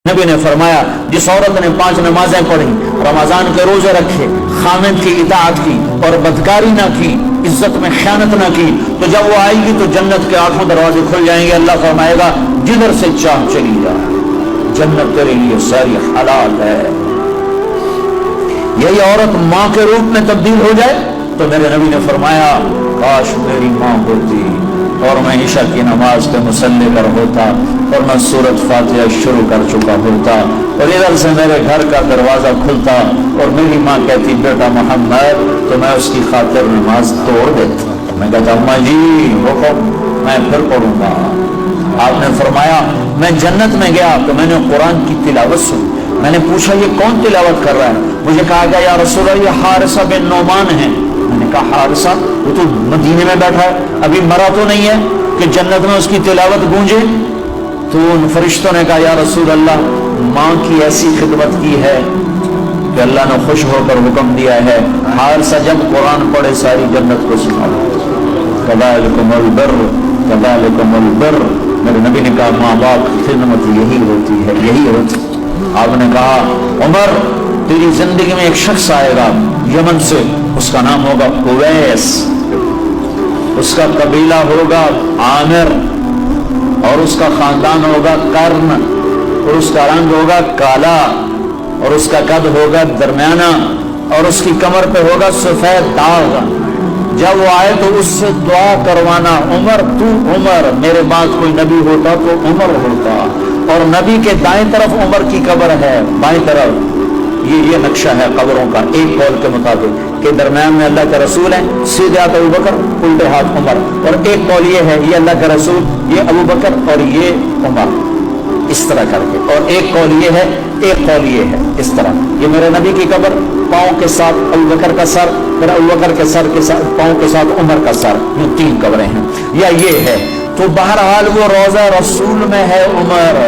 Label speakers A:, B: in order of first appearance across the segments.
A: نبی نے فرمایا جس عورت نے 5 نمازیں پڑھی، رمضان کے روزے رکھے، خامد کی اطاعت کی اور بدکاری نہ کی، عزت میں خیانت نہ کی، تو جب وہ آئے گی تو جنت کے 8 دروازے کھل جائیں گے۔ اللہ فرمائے گا جدھر سے چاہ چلی جا، جنت تیرے لیے ساری حلال ہے۔ یہی عورت ماں کے روپ میں تبدیل ہو جائے تو میرے نبی نے فرمایا کاش میری ماں ہوتی اور میں عشاء کی نماز پہ مصلی پر ہوتا اور میں سورۃ فاتحہ شروع کر چکا ہوتا اور ادھر سے میرے گھر کا دروازہ کھلتا اور میری ماں کہتی بیٹا محمد، تو میں اس کی خاطر نماز توڑ دیتا۔ میں کہتا اماں جی حکم، میں پھر پڑھوں گا۔ آپ نے فرمایا میں جنت میں گیا تو میں نے قرآن کی تلاوت سنی، میں نے پوچھا یہ کون تلاوت کر رہا ہے؟ مجھے کہا گیا یا رسول اللہ یہ حارثہ بن نعمان ہے۔ میں نے کہا حارثہ؟ وہ تو مدینے میں بیٹھا ہے، ابھی مرا تو نہیں ہے کہ جنت میں اس کی تلاوت گونجے؟ تو ان فرشتوں نے کہا یا رسول اللہ ماں کی ایسی خدمت کی ہے کہ اللہ نے خوش ہو کر حکم دیا ہے حارثہ جب قرآن پڑھے ساری جنت کو سناؤ۔ کذالکم البر کذالکم البر۔ میرے نبی نے کہا ماں باپ کی خدمت یہی ہوتی ہے، یہی ہوتی۔ آپ نے کہا عمر تیری زندگی میں ایک شخص آئے گا یمن سے، اس کا نام ہوگا اویس، اس کا قبیلہ ہوگا عامر اور اس کا خاندان ہوگا قرن اور اس کا رنگ ہوگا کالا اور اس کا قد ہوگا درمیانہ اور اس کی کمر پہ ہوگا سفید داغ۔ جب وہ آئے تو اس سے دعا کروانا عمر تو عمر، میرے بعد کوئی نبی ہوتا تو عمر ہوتا۔ اور نبی کے دائیں طرف عمر کی قبر ہے، بائیں طرف یہ نقشہ ہے قبروں کا ایک قول کے مطابق کہ درمیان میں اللہ کے رسول ہیں، سیدھے ہاتھ ابو بکر، الٹے ہاتھ عمر، اور ایک قول یہ ہے یہ اللہ کے رسول، یہ ابو بکر اور یہ عمر، اس طرح کر کے، اور ایک قول یہ ہے، ایک قول یہ ہے اس طرح۔ یہ میرے نبی کی قبر، پاؤں کے ساتھ ابو بکر کا سر، پھر ابو بکر کے سر کے ساتھ پاؤں کے ساتھ عمر کا سر، یہ 3 قبریں ہیں، یا یہ ہے۔ تو بہرحال وہ روضہ رسول میں ہے عمر،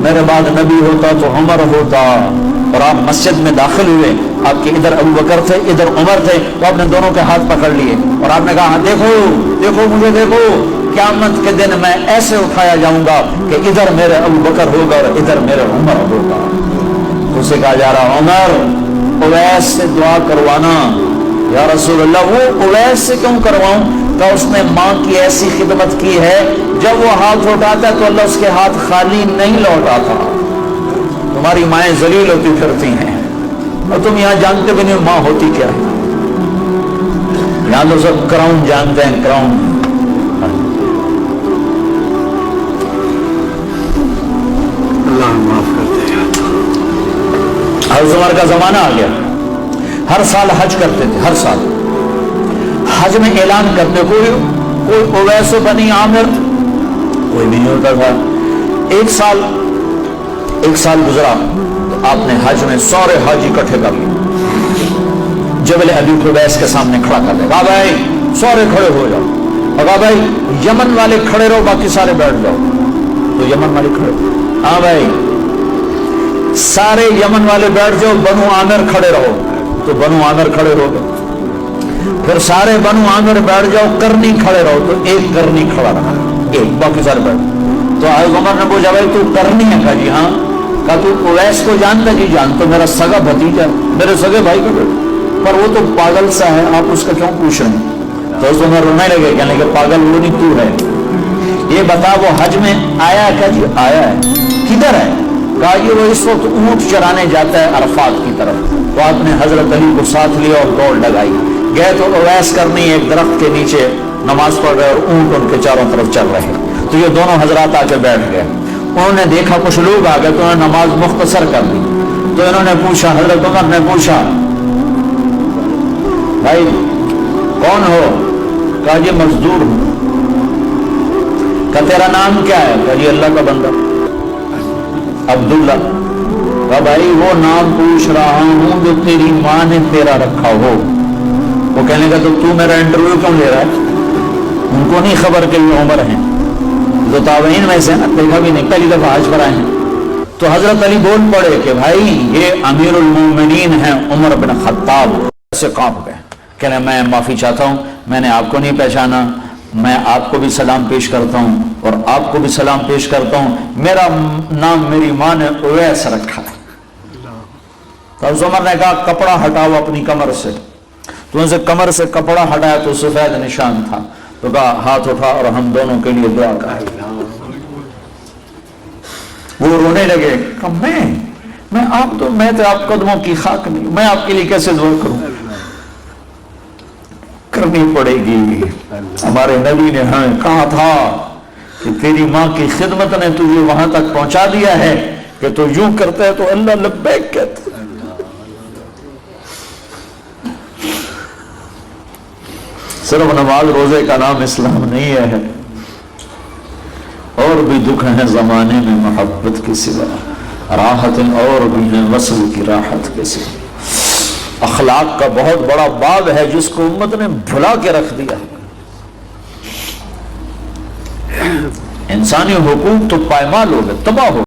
A: میرے بعد نبی ہوتا تو عمر ہوتا۔ اور آپ مسجد میں داخل ہوئے، آپ کے ادھر ابو بکر تھے ادھر عمر تھے، تو آپ نے دونوں کے ہاتھ پکڑ لیے اور آپ نے کہا دیکھو دیکھو مجھے دیکھو، قیامت کے دن میں ایسے اٹھایا جاؤں گا کہ ادھر میرے ابو بکر ہوگا اور ادھر میرے عمر ہوگا۔ اسے کہا جا رہا عمر اویس سے دعا کروانا۔ یا رسول اللہ وہ اویس سے کیوں کرواؤں؟ کہ اس نے ماں کی ایسی خدمت کی ہے، جب وہ ہاتھ اٹھاتا ہے تو اللہ اس کے ہاتھ خالی نہیں لوٹاتا۔ تمہاری مائیں ذلیل ہوتی پھرتی ہیں اور تم یہاں جانتے بھی نہیں ماں ہوتی کیا ہے، یہاں تو سب کراؤن جانتے ہیں، کراؤن۔
B: اللہ معاف کرتے ہیں۔
A: حضرت عمر کا زمانہ آ گیا، ہر سال حج کرتے تھے، ہر سال حج میں اعلان کرتے، کوئی اویس بنی عامر کوئی بھی نہیں ہوتا تھا۔ ایک سال گزرا تو آپ نے حج میں سارے حاجی اکٹھے کر لیے، جبل ابی قبیس کے سامنے کھڑا کر دیا، کہا بھائی سارے کھڑے ہو جاؤ، اور کہا بھائی یمن والے کھڑے رہو باقی سارے بیٹھ جاؤ۔ تو یمن والے کھڑے، ہاں بھائی سارے یمن والے بیٹھ جاؤ، بنو عامر کھڑے رہو، تو بنو عامر کھڑے ہو گئے۔ پھر سارے بنو عامر بیٹھ جاؤ، کرنی کھڑے رہو، تو ایک کرنی کھڑا رہا، ایک، باقی سارے بیٹھ۔ تو حضرت عمر نے پوچھا بھائی تو کرنی ہے؟ کہا جی ہاں۔ کہا تو اویس کو جانتا؟ جی جانتا، میرا سگا بھتیجا، میرے سگے بھائی کا بیٹا، پر وہ تو پاگل سا ہے، آپ اس کا کیوں پوچھ رہے ہیں؟ تو حضرت عمر رونے لگے، کہنے لگے پاگل وہ نہیں تو ہے، یہ بتا وہ حج میں آیا ہے؟ کہا جی آیا ہے۔ کدھر ہے؟ کہا جی وہ اس وقت اونٹ چرانے جاتا ہے عرفات کی طرف۔ تو آپ نے حضرت علی کو ساتھ لیا اور دوڑ لگائی، گئے تو اویس کرنی ایک درخت کے نیچے نماز پڑھ رہے اور اونٹ ان کے چاروں طرف چل رہے، تو یہ دونوں حضرات آ کے بیٹھ گئے۔ انہوں نے دیکھا کچھ لوگ آ گئے تو انہوں نے نماز مختصر کر دی، تو انہوں نے پوچھا، حضرت عمر نے پوچھا بھائی کون ہو؟ کہا جی مزدور ہوں۔ کہا تیرا نام کیا ہے؟ کہا جی اللہ کا بندہ عبداللہ۔ کہا بھائی وہ نام پوچھ رہا ہوں جو تیری ماں نے تیرا رکھا ہو۔ وہ کہنے کا تو میرا انٹرویو کیوں لے رہا ہے؟ ان کو نہیں خبر کہ یہ عمر ہیں، تو تابعین میں سے نا، دیکھا بھی نہیں، پہلی دفعہ حج پر آئے ہیں۔ تو حضرت علی بول پڑے کہ بھائی یہ امیر المومنین ہیں عمر بن خطاب۔ سے کانپ گئے، کہنے میں معافی چاہتا ہوں، میں نے آپ کو نہیں پہچانا، میں آپ کو بھی سلام پیش کرتا ہوں اور آپ کو بھی سلام پیش کرتا ہوں، میرا نام میری ماں نے اویس رکھا ہے۔ تو عمر نے کہا کپڑا ہٹاؤ اپنی کمر سے، تو ان سے کمر سے کپڑا ہٹایا تو سفید نشان تھا، تو کہا ہاتھ اٹھا اور ہم دونوں کے لیے دعا کر۔ وہ رونے لگے، کہا میں آپ تو میں تو آپ قدموں کی خاک نہیں، میں آپ کے لیے کیسے دعا کروں؟ کرنی پڑے گی۔ ہمارے نبی نے ہمیں کہا تھا کہ تیری ماں کی خدمت نے تجھے وہاں تک پہنچا دیا ہے کہ تو یوں کرتا ہے تو اللہ لبیک کہتا ہے۔ صرف نماز روزے کا نام اسلام نہیں ہے، اور بھی دکھ ہیں زمانے میں محبت کے سوا، راحت اور بھی ہیں وصل کی راحت کے سوا۔ اخلاق کا بہت بڑا باب ہے جس کو امت نے بھلا کے رکھ دیا ہے۔ انسانی حقوق تو پائمال ہو گئے، تباہ ہو گئے۔